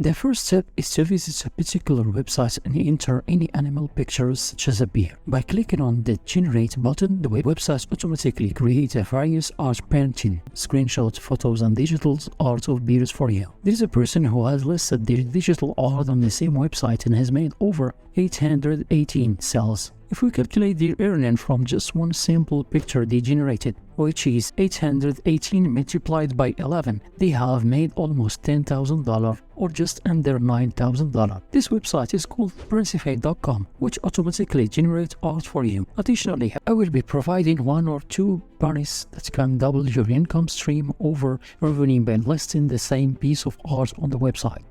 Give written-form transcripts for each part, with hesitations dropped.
The first step is to visit a particular website and enter any animal pictures such as a bear. By clicking on the Generate button, the website automatically creates various art painting, screenshots, photos, and digital art of bears for you. There is a person who has listed their digital art on the same website and has made over 818 sales. If we calculate their earning from just one simple picture they generated, which is 818 multiplied by 11, they have made almost $10,000 or just under $9,000. This website is called Printify.com, which automatically generates art for you. Additionally, I will be providing 1 or 2 bunnies that can double your income stream over revenue by listing the same piece of art on the website.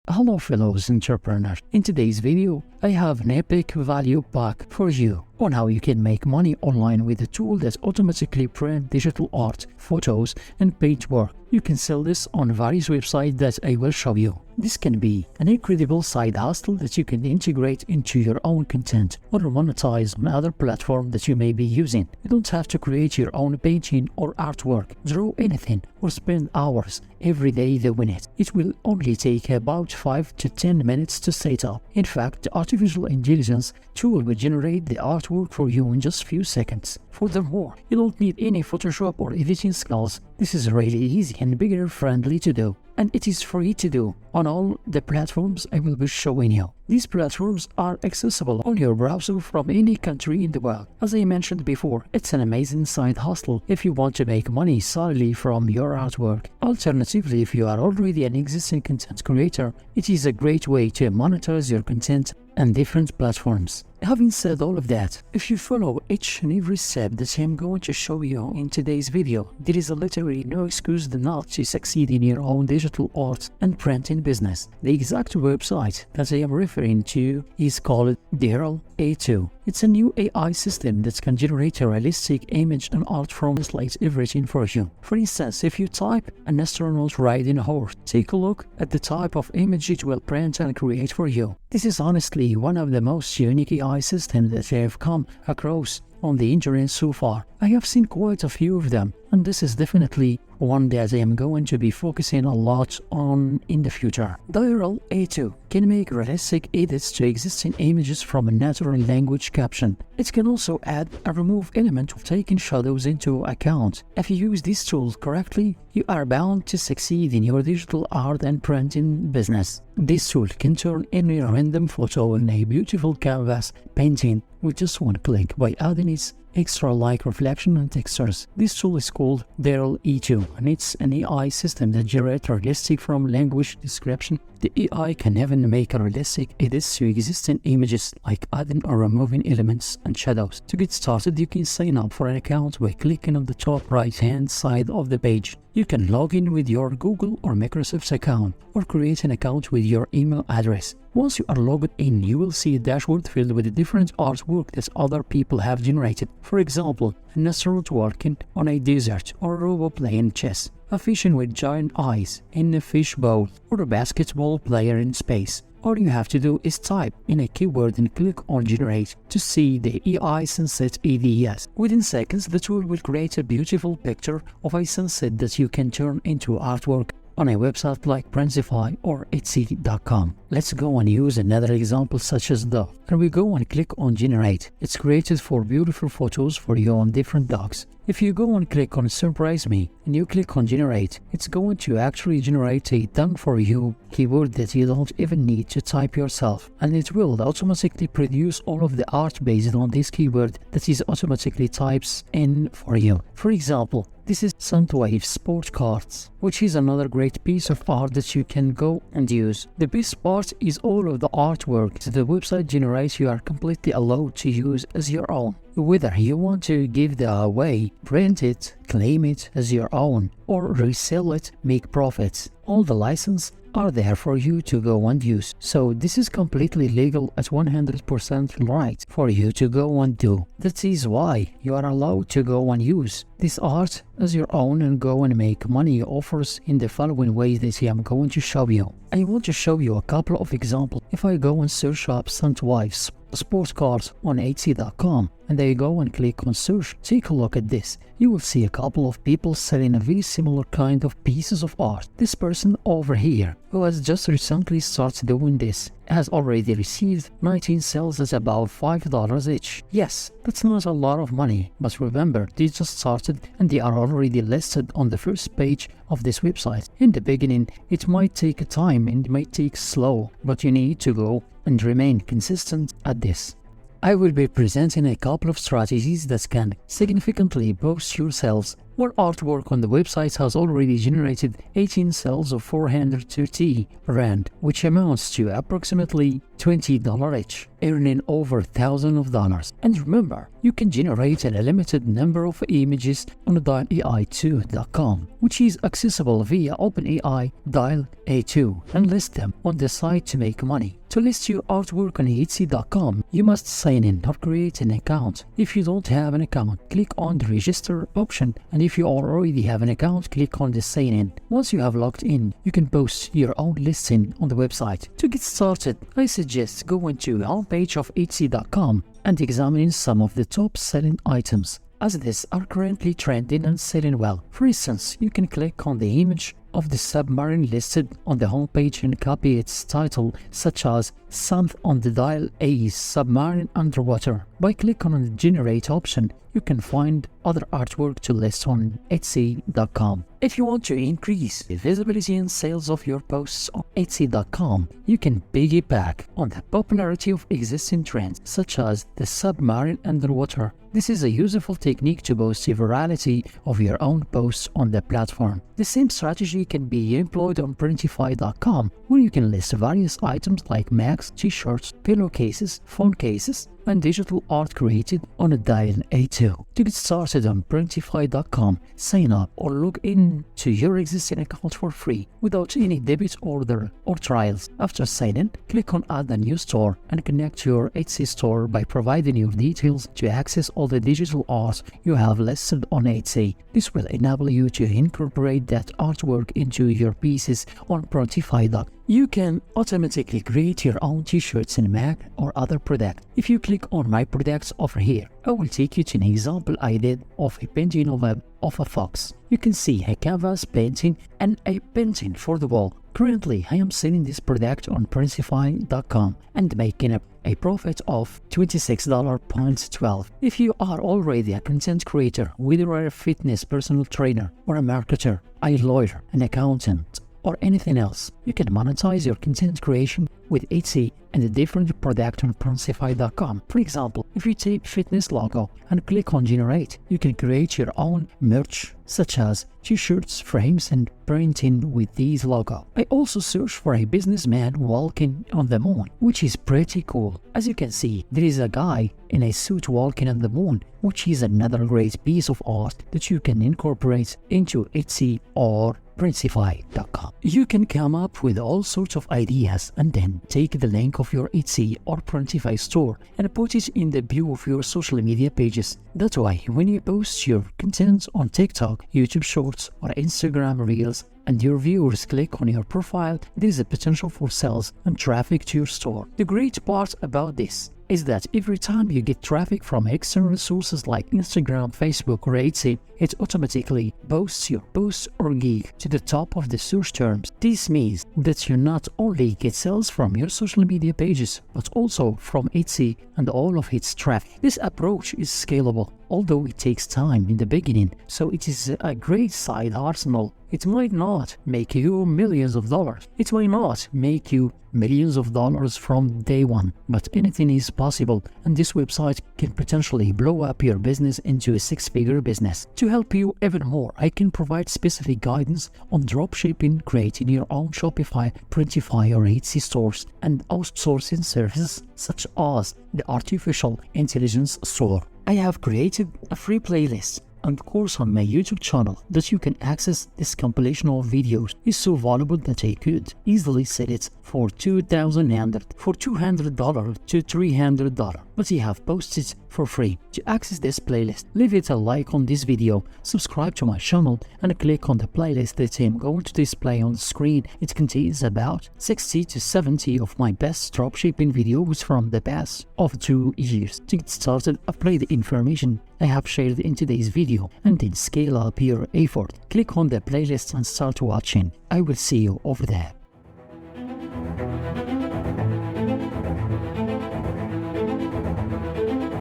Hello fellow entrepreneurs, in today's video I have an epic value pack for you on how you can make money online with a tool that automatically prints digital art, photos and page work. You can sell this on various websites that I will show you. This can be an incredible side hustle that you can integrate into your own content or monetize on other platforms that you may be using. You don't have to create your own painting or artwork, draw anything, or spend hours every day doing it. It will only take about 5 to 10 minutes to set up. In fact, the artificial intelligence tool will generate the artwork for you in just a few seconds. Furthermore, you don't need any Photoshop or editing skills. This is really easy and beginner friendly to do, and it is free to do on all the platforms I will be showing you. These platforms are accessible on your browser from any country in the world. As I mentioned before, it's an amazing side hustle if you want to make money solely from your artwork. Alternatively, if you are already an existing content creator, it is a great way to monetize your content on different platforms. Having said all of that, if you follow each and every step that I am going to show you in today's video, there is literally no excuse not to succeed in your own digital art and printing business. The exact website that I am referring to is called Derral A2. It's a new AI system that can generate a realistic image and art from translate everything for you. For instance, if you type an astronaut riding a horse, take a look at the type of image it will print and create for you. This is honestly one of the most unique AI systems that I have come across on the internet so far. I have seen quite a few of them, and this is definitely one that I am going to be focusing a lot on in the future. Derral A2 can make realistic edits to existing images from a natural language caption. It can also add and remove elements of taking shadows into account. If you use this tool correctly, you are bound to succeed in your digital art and printing business. This tool can turn any random photo in a beautiful canvas painting with just one click by adding its extra light reflection and textures. This tool is called Derral E2, and it's an AI system that generates realistic from language description. The AI can even make realistic edits to existing images, like adding or removing elements and shadows. To get started, you can sign up for an account by clicking on the top right hand side of the page. You can log in with your Google or Microsoft account, or create an account with your email address. Once you are logged in, you will see a dashboard filled with the different artwork that other people have generated. For example, an astronaut working on a desert, or a robot playing chess, a fish with giant eyes in a fish bowl, or a basketball player in space. All you have to do is type in a keyword and click on Generate to see the AI sunset EDS. Within seconds, the tool will create a beautiful picture of a sunset that you can turn into artwork on a website like Printify or Etsy.com. Let's go and use another example such as the. And we go and click on Generate. It's created for beautiful photos for you on different docs. If you go and click on Surprise Me and you click on Generate, it's going to actually generate a done for you keyword that you don't even need to type yourself, and it will automatically produce all of the art based on this keyword that is automatically types in for you. For example, this is Soundwave Sport Cards, which is another great piece of art that you can go and use. The best part is all of the artwork that the website generates you are completely allowed to use as your own. Whether you want to give them away, print it, claim it as your own, or resell it, make profits, all the licenses are there for you to go and use. So this is completely legal at 100% right for you to go and do. That is why you are allowed to go and use this art as your own and go and make money offers in the following ways that I am going to show you. I want to show you a couple of examples. If I go and search up Soundwave sports cars on Etsy.com, and there you go and click on search. Take a look at this. You will see a couple of people selling a very similar kind of pieces of art. This person over here, who has just recently started doing this, has already received 19 sales at about $5 each. Yes, that's not a lot of money, but remember, they just started and they are already listed on the first page of this website. In the beginning, it might take time and it might take slow, but you need to go and remain consistent at this. I will be presenting a couple of strategies that can significantly boost your sales. Where artwork on the website has already generated 18 sales of 430 Rand, which amounts to approximately $20 each, earning over thousands of dollars. And remember, you can generate a limited number of images on dial.ai2.com, which is accessible via OpenAI Dial A2, and list them on the site to make money. To list your artwork on Etsy.com, you must sign in or create an account. If you don't have an account, click on the register option, and if you already have an account, click on the sign in. Once you have logged in, you can post your own listing on the website. To get started, I suggest going to the homepage of Etsy.com and examining some of the top selling items, as these are currently trending and selling well. For instance, you can click on the image of the submarine listed on the homepage and copy its title, such as "Sand on the Dial A Submarine Underwater." By clicking on the generate option, you can find other artwork to list on Etsy.com. If you want to increase the visibility and sales of your posts on Etsy.com, you can piggyback on the popularity of existing trends, such as the submarine underwater. This is a useful technique to boost the virality of your own posts on the platform. The same strategy can be employed on Printify.com, where you can list various items like Macs, t-shirts, pillowcases, phone cases, and digital art created on a Dial A2. To get started on Printify.com, sign up or log in to your existing account for free without any debit order or trials. After signing, click on Add a New Store and connect to your Etsy store by providing your details to access all the digital art you have listed on Etsy. This will enable you to incorporate that artwork into your pieces on Printify.com. You can automatically create your own t-shirts in Mac or other product. If you click on My Products over here, I will take you to an example I did of a painting of a fox. You can see a canvas painting and a painting for the wall. Currently, I am selling this product on Printify.com and making a profit of $26.12. If you are already a content creator, whether you're a fitness personal trainer or a marketer, a lawyer, an accountant, or anything else, you can monetize your content creation with Etsy and a different product on Printify.com. For example, if you type fitness logo and click on generate, you can create your own merch, such as t-shirts, frames, and printing with these logo. I also searched for a businessman walking on the moon, which is pretty cool. As you can see, there is a guy in a suit walking on the moon, which is another great piece of art that you can incorporate into Etsy or Printify.com. You can come up with all sorts of ideas and then take the link of your Etsy or Printify store and put it in the bio of your social media pages. That way, when you post your content on TikTok, YouTube Shorts, or Instagram Reels, and your viewers click on your profile, there is a potential for sales and traffic to your store. The great part about this is that every time you get traffic from external sources like Instagram, Facebook, or Etsy, it automatically boosts your post or gig to the top of the search terms. This means that you not only get sales from your social media pages, but also from Etsy and all of its traffic. This approach is scalable, although it takes time in the beginning, so it is a great side arsenal. It might not make you millions of dollars. It might not make you millions of dollars from day one, but anything is possible, and this website can potentially blow up your business into a six-figure business. To help you even more, I can provide specific guidance on dropshipping, creating your own Shopify, Printify, or Etsy stores, and outsourcing services such as the artificial intelligence store. I have created a free playlist and course on my YouTube channel that you can access. This compilation of videos is so valuable that I could easily sell it for $200 to $300. but I have posted for free. To access this playlist, leave it a like on this video, subscribe to my channel and click on the playlist that I'm going to display on the screen. It contains about 60 to 70 of my best dropshipping videos from the past of 2 years. To get started, apply the information I have shared in today's video and then scale up your effort. Click on the playlist and start watching. I will see you over there.